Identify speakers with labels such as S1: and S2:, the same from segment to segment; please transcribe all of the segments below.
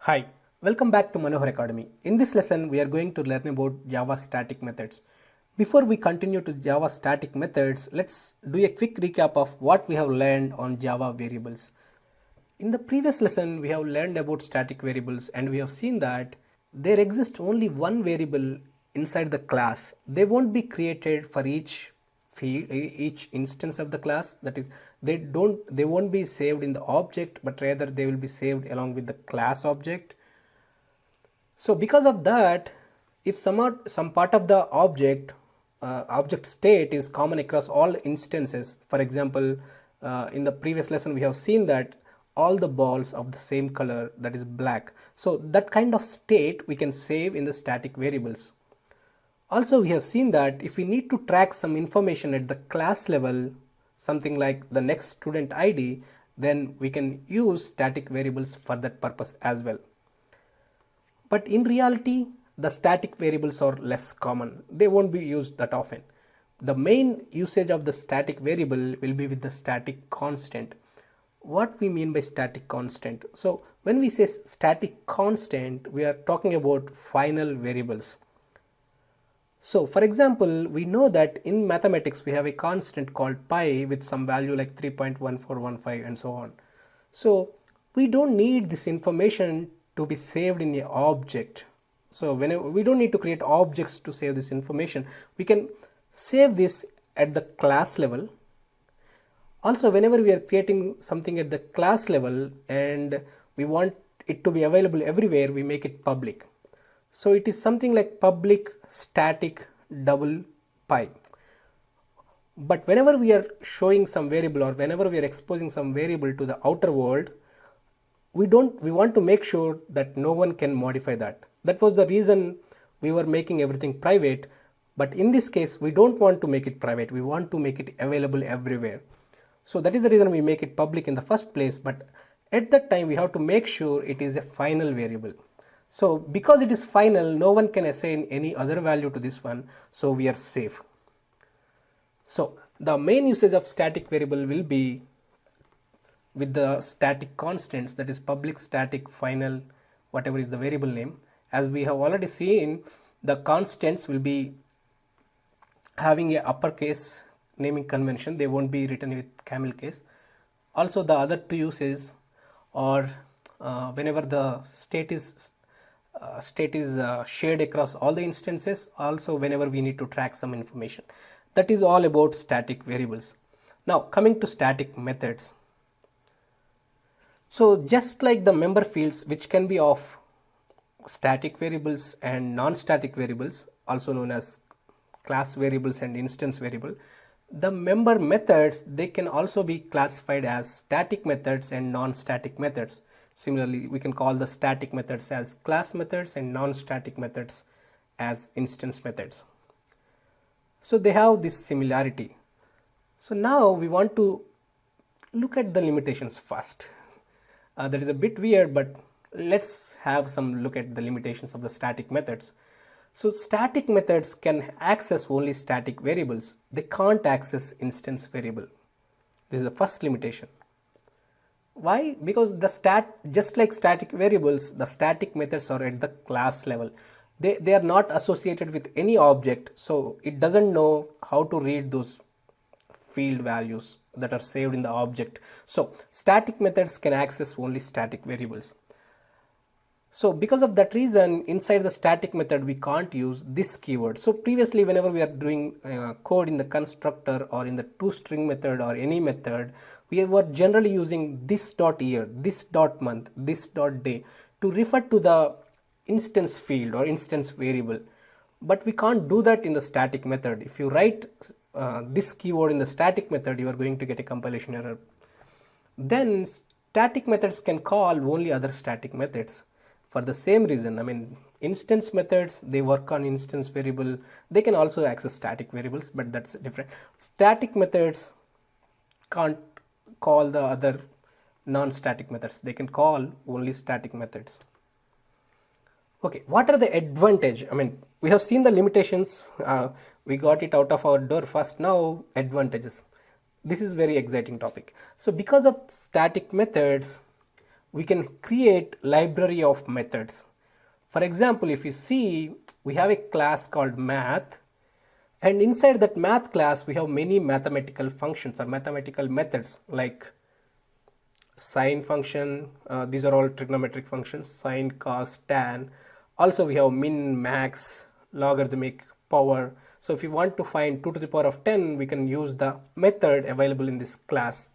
S1: Hi, welcome back to Manohar Academy. In this lesson, we are going to learn about Java static methods. Before we continue to Java static methods, let's do a quick recap of what we have learned on Java variables. In the previous lesson, we have learned about static variables and we have seen that there exists only one variable inside the class. They won't be created for each field, each instance of the class. That is, they won't be saved in the object, but rather they will be saved along with the class object. So because of that, if some part of the object state is common across all instances, for example, in the previous lesson we have seen that all the balls of the same color, that is black. So that kind of state we can save in the static variables. Also, we have seen that if we need to track some information at the class level, something like the next student ID, then we can use static variables for that purpose as well. But in reality, the static variables are less common. They won't be used that often. The main usage of the static variable will be with the static constant. What we mean by static constant? So when we say static constant, we are talking about final variables. So for example, we know that in mathematics we have a constant called pi with some value like 3.1415 and so on. So we don't need this information to be saved in the object. So whenever we don't need to create objects to save this information, we can save this at the class level. Also, whenever we are creating something at the class level and we want it to be available everywhere, we make it public. So it is something like public static double pi. But whenever we are showing some variable or whenever we are exposing some variable to the outer world, we want to make sure that no one can modify that. That was the reason we were making everything private. But in this case, we don't want to make it private. We want to make it available everywhere. So that is the reason we make it public in the first place. But at that time, we have to make sure it is a final variable. So because it is final, no one can assign any other value to this one. So we are safe. So the main usage of static variable will be with the static constants, that is public, static, final, whatever is the variable name. As we have already seen, the constants will be having a uppercase naming convention. They won't be written with camel case. Also the other two uses are whenever the state is shared across all the instances, also whenever we need to track some information. That is all about static variables. Now coming to static methods. So just like the member fields, which can be of static variables and non-static variables, also known as class variables and instance variable, the member methods, they can also be classified as static methods and non-static methods. Similarly, we can call the static methods as class methods and non-static methods as instance methods. So they have this similarity. So now we want to look at the limitations first. That is a bit weird, but let's have some look at the limitations of the static methods. So static methods can access only static variables. They can't access instance variable. This is the first limitation. Why? Because just like static variables, the static methods are at the class level. They are not associated with any object, so it doesn't know how to read those field values that are saved in the object. So static methods can access only static variables. So because of that reason, inside the static method we can't use this keyword. So previously, whenever we are doing code in the constructor or in the toString method or any method, we were generally using this dot year, this dot month, this dot day to refer to the instance field or instance variable. But we can't do that in the static method. If you write this keyword in the static method, you are going to get a compilation error. Then static methods can call only other static methods. For the same reason, I mean, instance methods, they work on instance variable. They can also access static variables, but that's different. Static methods can't call the other non-static methods. They can call only static methods. Okay, what are the advantage? I mean, we have seen the limitations. We got it out of our door first. Now advantages. This is very exciting topic. So because of static methods, we can create library of methods. For example, if you see, we have a class called math, and inside that math class we have many mathematical functions or mathematical methods like sine function. These are all trigonometric functions: sine, cos, tan. Also we have min, max, logarithmic, power. So if you want to find 2 to the power of 10, we can use the method available in this class.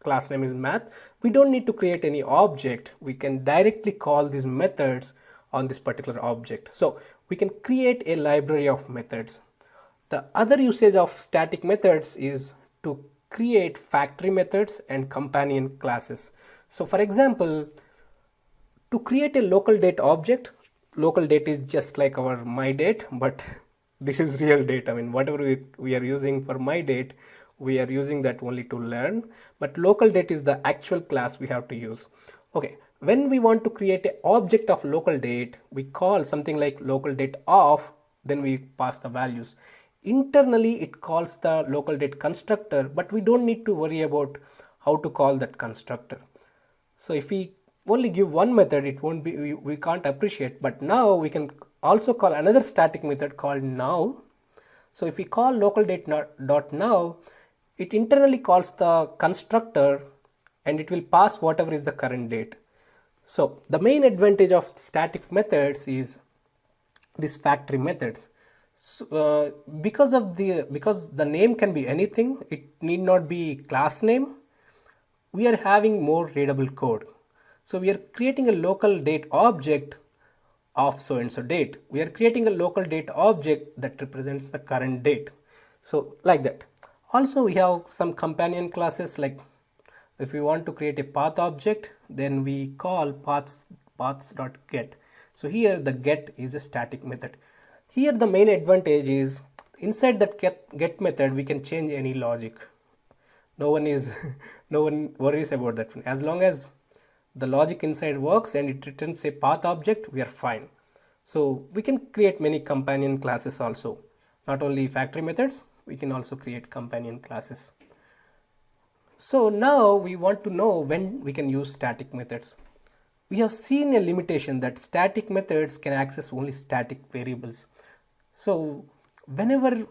S1: Class name is math. We don't need to create any object. We can directly call these methods on this particular object. So we can create a library of methods. The other usage of static methods is to create factory methods and companion classes. So for example, to create a local date object, local date is just like our my date, but this is real date. I mean, whatever we are using for my date, we are using that only to learn, but local date is the actual class we have to use. Okay, when we want to create an object of local date, we call something like local date of, then we pass the values. Internally it calls the local date constructor, but we don't need to worry about how to call that constructor. So if we only give one method, it won't be, we can't appreciate. But now we can also call another static method called now. So if we call local date dot now, it internally calls the constructor and it will pass whatever is the current date. So the main advantage of static methods is these factory methods. So, because the name can be anything, it need not be class name, we are having more readable code. So we are creating a local date object of so and so date. We are creating a local date object that represents the current date. So like that. Also we have some companion classes, like if we want to create a path object, then we call paths.get. So here the get is a static method. Here the main advantage is inside that get method we can change any logic. No one worries about that. As long as the logic inside works and it returns a path object, we are fine. So we can create many companion classes also. Not only factory methods, we can also create companion classes. So now we want to know when we can use static methods. We have seen a limitation that static methods can access only static variables. So whenever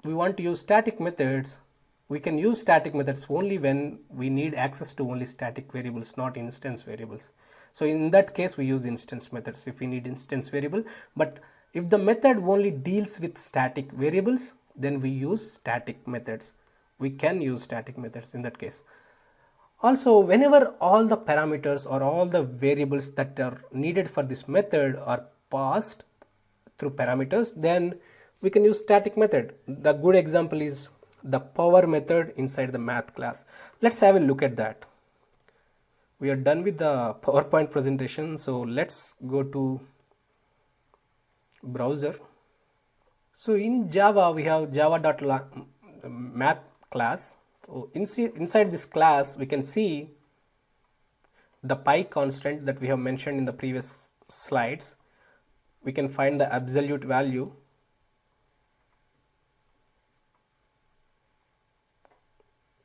S1: we want to use static methods, we can use static methods only when we need access to only static variables, not instance variables. So in that case we use instance methods if we need instance variable. But if the method only deals with static variables, then we use static methods. We can use static methods in that case. Also, whenever all the parameters or all the variables that are needed for this method are passed through parameters, then we can use static method. The good example is the power method inside the math class. Let's have a look at that. We are done with the PowerPoint presentation, so let's go to browser. So in Java we have java.math class. So inside this class we can see the pi constant that we have mentioned in the previous slides. We can find the absolute value.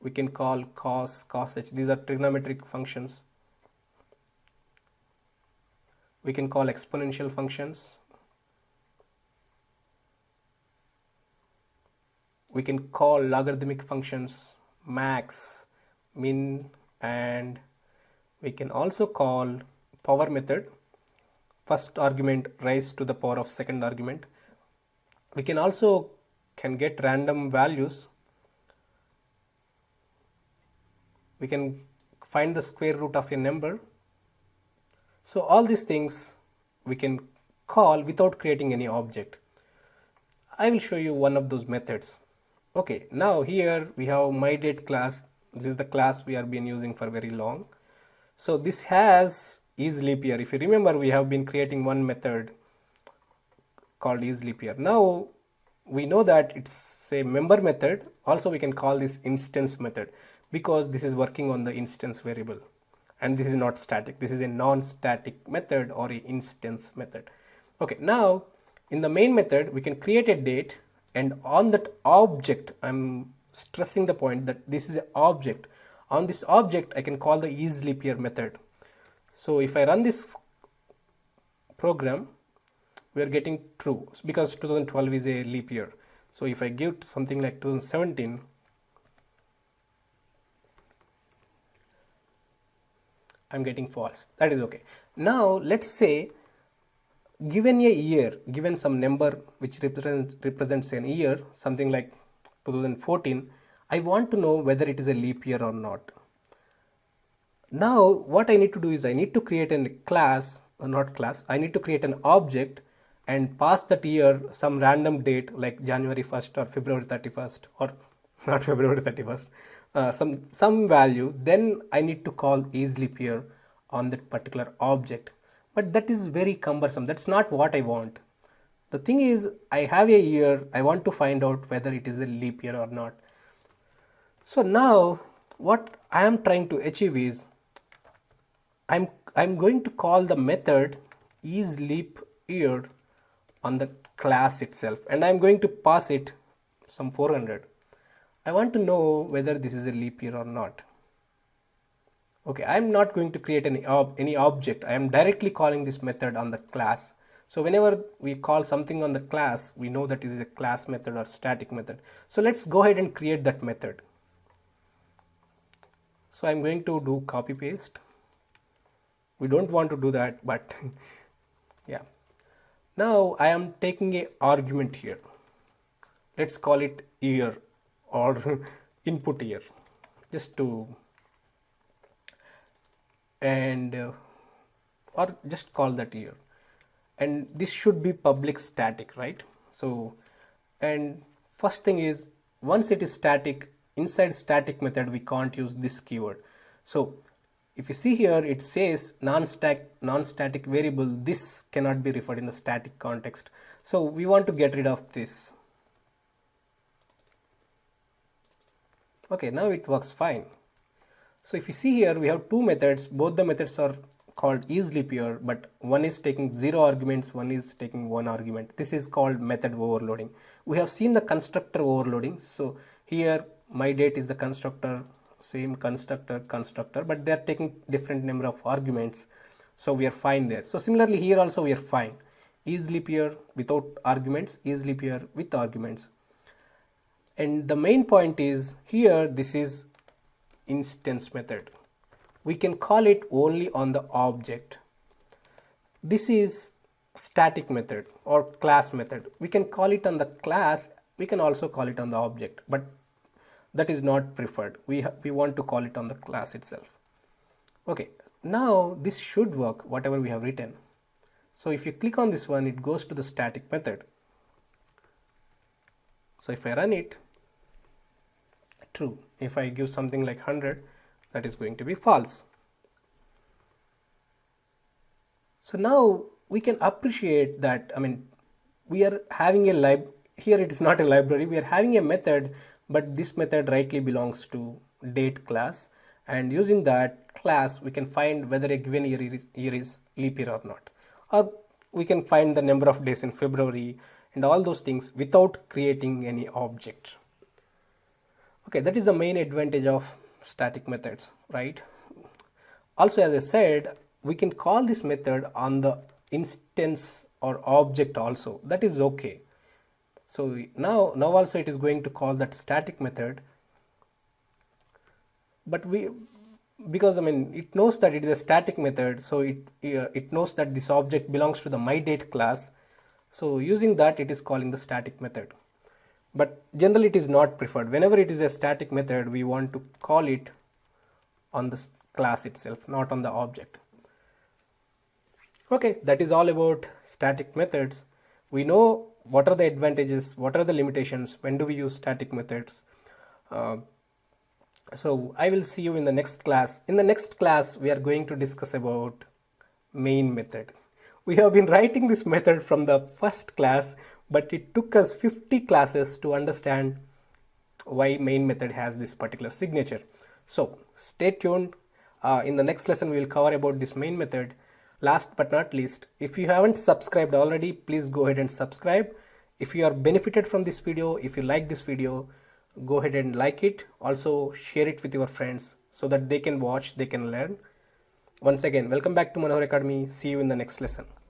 S1: We can call cos h. These are trigonometric functions. We can call exponential functions. We can call logarithmic functions, max, min, and we can also call power method, first argument raised to the power of second argument. We can also get random values. We can find the square root of a number. So all these things we can call without creating any object. I will show you one of those methods. Okay, now here we have myDate class. This is the class we have been using for very long. So this has isLeapYear. If you remember, we have been creating one method called isLeapYear. Now we know that it's a member method. Also we can call this instance method because this is working on the instance variable, and this is not static. This is a non-static method or an instance method. Okay, now in the main method we can create a date, and on that object, I'm stressing the point that this is an object. On this object I can call the isLeapYear method. So if I run this program, we are getting true because 2012 is a leap year. So if I give something like 2017, I'm getting false. That is okay. Now let's say, given a year, given some number which represents an year, something like 2014, I want to know whether it is a leap year or not. Now what I need to do is I need to create a class, not class, I need to create an object and pass that year some random date like January 1st or February 31st, or not February 31st, some value. Then I need to call isLeap year on that particular object. But that is very cumbersome. That's not what I want. The thing is, I have a year, I want to find out whether it is a leap year or not. So now what I am trying to achieve is I'm going to call the method isLeap year on the class itself, and I'm going to pass it some 400. I want to know whether this is a leap year or not. Okay, I'm not going to create any object. I am directly calling this method on the class. So whenever we call something on the class, we know that it is a class method or static method. So let's go ahead and create that method. So I'm going to do copy paste. We don't want to do that, but yeah. Now I am taking a argument here. Let's call it year or input year, just to, and or just call that year. And this should be public static, right? So, and first thing is, once it is static, inside static method we can't use this keyword. So if you see here, it says non-static variable, this cannot be referred in the static context. So we want to get rid of this. Okay, now it works fine. So if you see here, we have two methods. Both the methods are called isLeap year, but one is taking 0 arguments, one is taking 1 argument. This is called method overloading. We have seen the constructor overloading. So here my date is the constructor, same constructor, but they are taking different number of arguments. So we are fine there. So similarly here also we are fine. isLeap year without arguments, isLeap year with arguments. And the main point is here, this is instance method. We can call it only on the object. This is static method or class method. We can call it on the class, we can also call it on the object, but that is not preferred. We want to call it on the class itself. Okay, now this should work, whatever we have written. So if you click on this one, it goes to the static method. So if I run it, true. If I give something like 100, that is going to be false. So now we can appreciate that, I mean, we are having a here it is not a library, we are having a method, but this method rightly belongs to date class, and using that class we can find whether a given year is leap year or not, or we can find the number of days in February and all those things without creating any object. Okay, that is the main advantage of static methods, right? Also, as I said, we can call this method on the instance or object also. That is okay. So now also it is going to call that static method, but because I mean it knows that it is a static method, so it knows that this object belongs to the myDate class. So using that, it is calling the static method. But generally it is not preferred. Whenever it is a static method, we want to call it on the class itself, not on the object. Okay, that is all about static methods. We know what are the advantages, what are the limitations, when do we use static methods. So I will see you in the next class. In the next class, we are going to discuss about main method. We have been writing this method from the first class, but it took us 50 classes to understand why main method has this particular signature. So stay tuned. In the next lesson, we will cover about this main method. Last but not least, if you haven't subscribed already, please go ahead and subscribe. If you are benefited from this video, if you like this video, go ahead and like it. Also share it with your friends so that they can watch, they can learn. Once again, welcome back to Manohar Academy. See you in the next lesson.